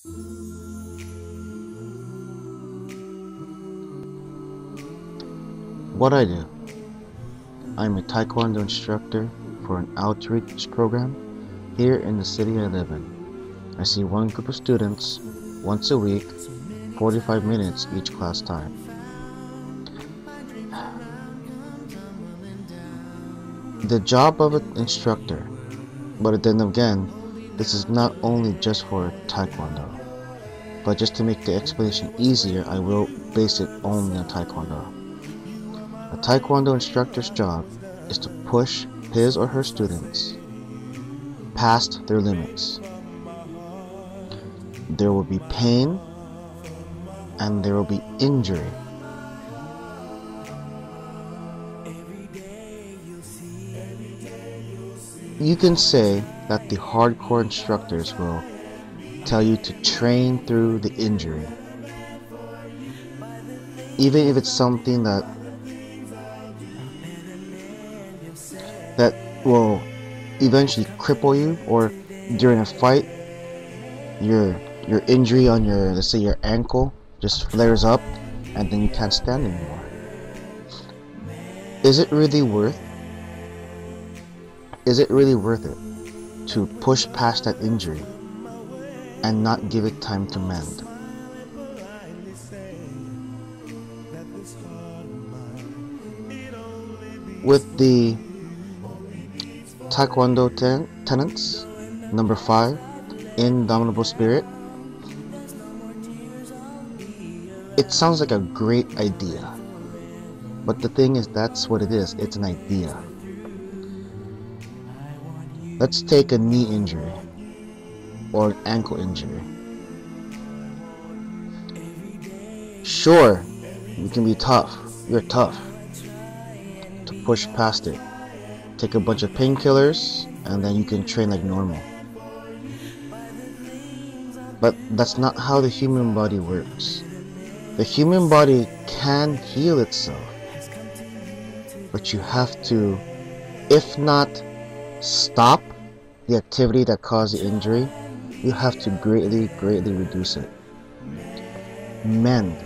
What I do, I'm a Taekwondo instructor for an outreach program here in the city I live in. I see one group of students once a week, 45 minutes each class time. The job of an instructor, but then again, this is not only just for Taekwondo, but just to make the explanation easier, I will base it only on Taekwondo. A Taekwondo instructor's job is to push his or her students past their limits. There will be pain and there will be injury. You can say that the hardcore instructors will tell you to train through the injury, even if it's something that will eventually cripple you, or during a fight your injury on your, let's say, your ankle just flares up and then you can't stand anymore. Is it really worth it to push past that injury and not give it time to mend? With the Taekwondo tenets, number 5, indomitable spirit, it sounds like a great idea, but the thing is, that's what it is. It's an idea. Let's take a knee injury or an ankle injury. Sure, you can be tough. You're tough to push past it. Take a bunch of painkillers and then you can train like normal. But that's not how the human body works. The human body can heal itself, but you have to, if not stop the activity that caused the injury, you have to greatly reduce it, mend,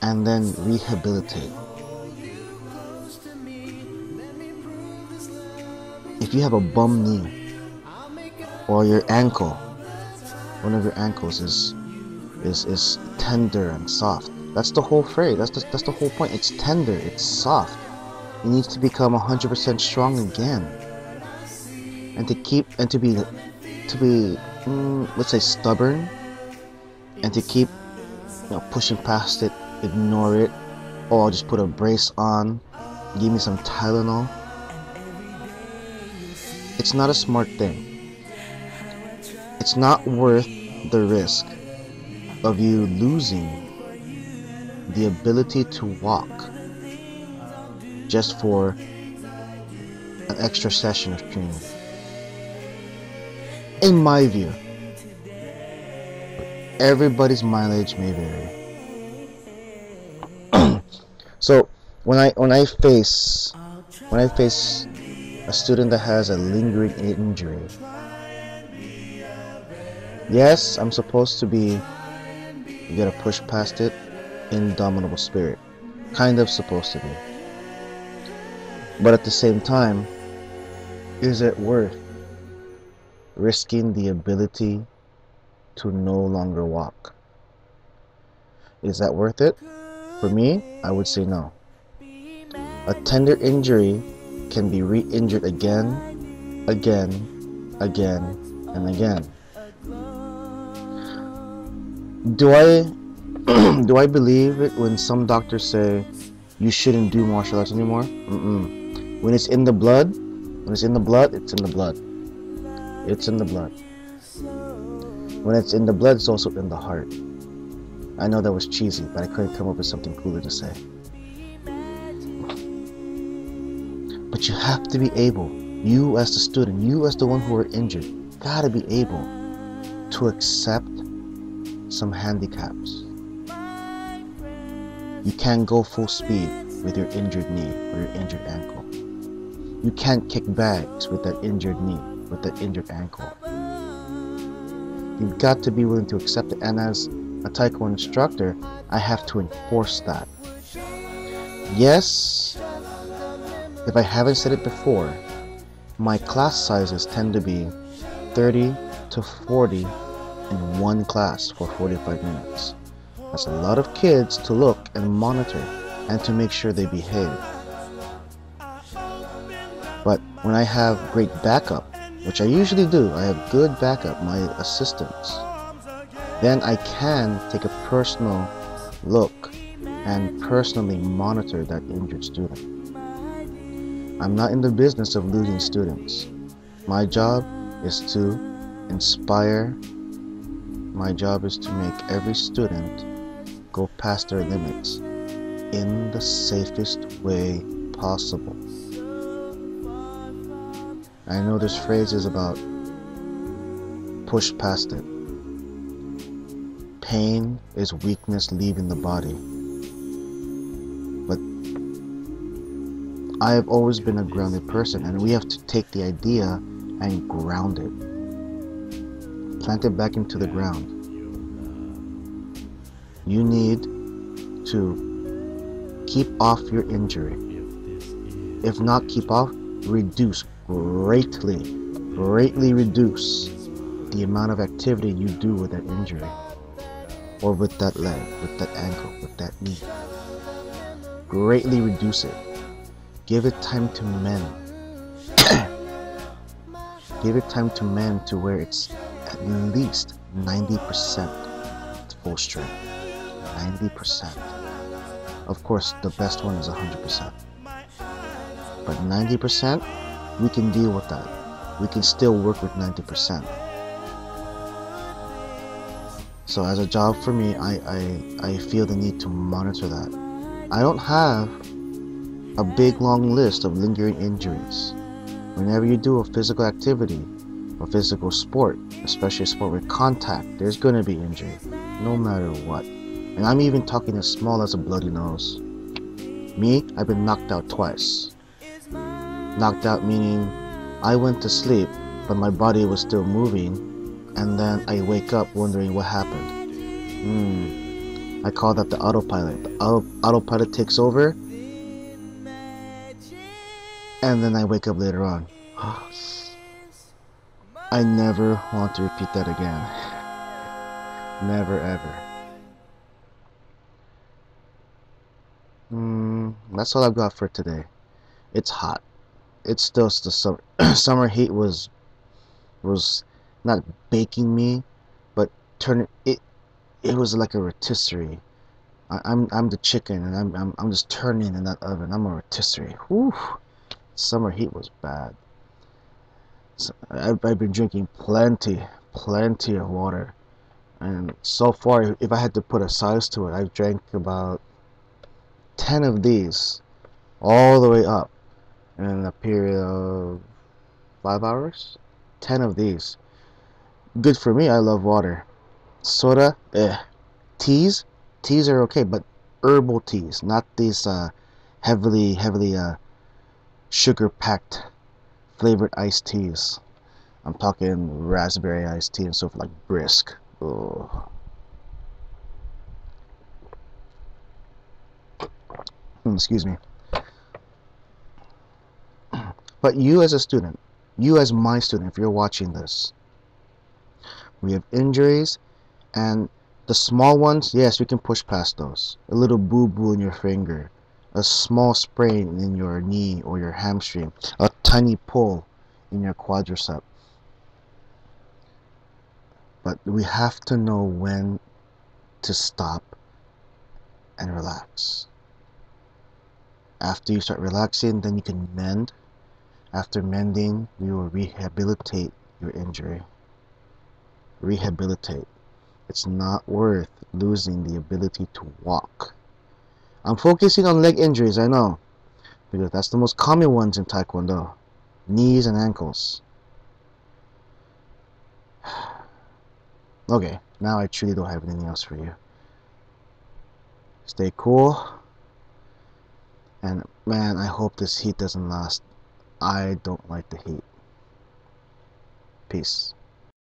and then rehabilitate. If you have a bum knee, or your ankle, one of your ankles is tender and soft, that's the whole phrase. That's the whole point. It's tender. It's soft. It needs to become 100% strong again, and to be let's say stubborn, and to keep pushing past it, ignore it. Oh, I'll just put a brace on. Give me some Tylenol. It's not a smart thing. It's not worth the risk of you losing the ability to walk just for an extra session of training. In my view, everybody's mileage may vary. So when I face a student that has a lingering injury, yes, I'm supposed to be, you gotta push past it, indomitable spirit, kind of supposed to be. But at the same time, is it worth risking the ability to no longer walk? Is that worth it? For me, I would say no. A tender injury can be re-injured again, and again. Do I believe it when some doctors say you shouldn't do martial arts anymore? When it's in the blood, it's in the blood. It's in the blood. When it's in the blood, it's also in the heart. I know that was cheesy, but I couldn't come up with something cooler to say. But you have to be able, you as the student, you as the one who are injured, gotta be able to accept some handicaps. You can't go full speed with your injured knee or your injured ankle. You can't kick bags with that injured knee, with that injured ankle. You've got to be willing to accept it. And as a Taekwondo instructor, I have to enforce that. Yes, if I haven't said it before, my class sizes tend to be 30 to 40 in one class for 45 minutes. That's a lot of kids to look and monitor and to make sure they behave. But when I have great backup, which I usually do, I have good backup, my assistants, then I can take a personal look and personally monitor that injured student. I'm not in the business of losing students. My job is to inspire. My job is to make every student go past their limits in the safest way possible. I know there's phrases about push past it. Pain is weakness leaving the body. But I have always been a grounded person, and we have to take the idea and ground it. Plant it back into the ground. You need to keep off your injury. If not keep off, reduce greatly reduce the amount of activity you do with that injury, or with that leg, with that ankle, with that knee. Greatly reduce it. Give it time to mend. Give it time to mend to where it's at least 90% full strength. 90%. Of course, the best one is 100%. But 90%, we can deal with that. We can still work with 90%. So as a job for me, I feel the need to monitor that. I don't have a big long list of lingering injuries. Whenever you do a physical activity, a physical sport, especially a sport with contact, there's going to be injury, no matter what. And I'm even talking as small as a bloody nose. Me, I've been knocked out twice. Knocked out meaning I went to sleep, but my body was still moving, and then I wake up wondering what happened. I call that the autopilot. The autopilot takes over, and then I wake up later on. I never want to repeat that again. Never ever. That's all I've got for today. It's hot. It's still the summer. Summer heat was not baking me, but turning it. It was like a rotisserie. I'm the chicken, and I'm just turning in that oven. I'm a rotisserie. Whew. Summer heat was bad. So I've been drinking plenty of water, and so far, if I had to put a size to it, I've drank about 10 of these, all the way up, in a period of 5 hours. 10 of these. Good for me. I love water. Soda, Teas are okay, but herbal teas, not these heavily sugar packed flavored iced teas. I'm talking raspberry iced tea and stuff like Brisk. Oh. Excuse me. But you as a student, you as my student, if you're watching this, we have injuries, and the small ones, yes, we can push past those. A little boo-boo in your finger, a small sprain in your knee or your hamstring, a tiny pull in your quadricep. But we have to know when to stop and relax. After you start relaxing, then you can mend. After mending, we will rehabilitate your injury. Rehabilitate. It's not worth losing the ability to walk. I'm focusing on leg injuries, I know, because that's the most common ones in Taekwondo. Knees and ankles. Okay, now I truly don't have anything else for you. Stay cool. And man, I hope this heat doesn't last. I don't like the heat. Peace.